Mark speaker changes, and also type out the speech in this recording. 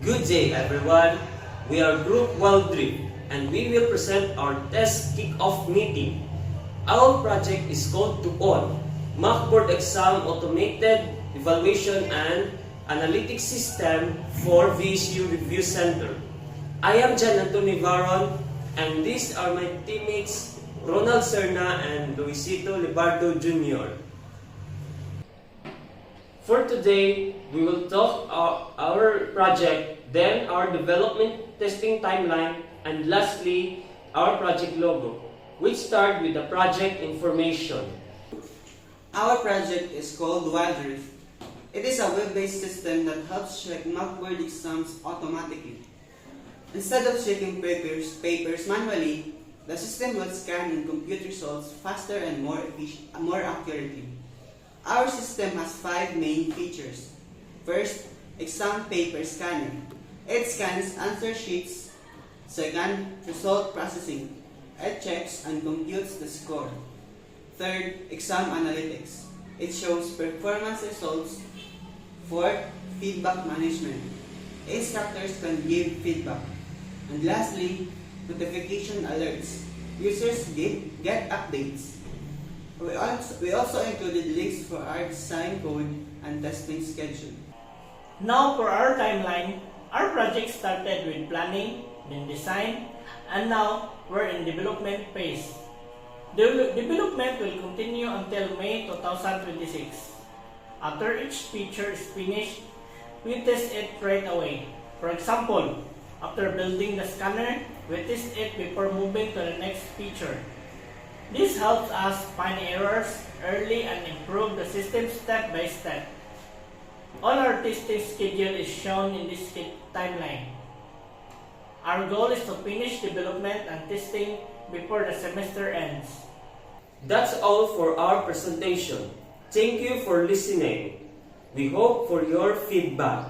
Speaker 1: Good day everyone, we are Group Wildrift and we will present our test kick-off meeting. Our project is called TUON, Mock Board Exam Automated Evaluation and Analytics System for VSU Review Center. I am Jan Anthony Varon and these are my teammates Ronald Serna and Luisito Libardo Jr. For today, we will talk our project, then our development testing timeline, and lastly, our project logo, which start with the project information.
Speaker 2: Our project is called Wildrift. It is a web-based system that helps check mock board exams automatically. Instead of checking papers manually, the system will scan and compute results faster and more accurately. Our system has 5 main features. First, exam paper scanner. It scans answer sheets. Second, result processing. It checks and computes the score. Third, exam analytics. It shows performance results. Fourth, feedback management. Instructors can give feedback. And lastly, notification alerts. Users get updates. We also included links for our design code and testing schedule.
Speaker 3: Now for our timeline, our project started with planning, then design, and now we're in development phase. The development will continue until May 2026. After each feature is finished, we test it right away. For example, after building the scanner, we test it before moving to the next feature. This helps us find errors early and improve the system step by step. All our testing schedule is shown in this timeline. Our goal is to finish development and testing before the semester ends.
Speaker 1: That's all for our presentation. Thank you for listening. We hope for your feedback.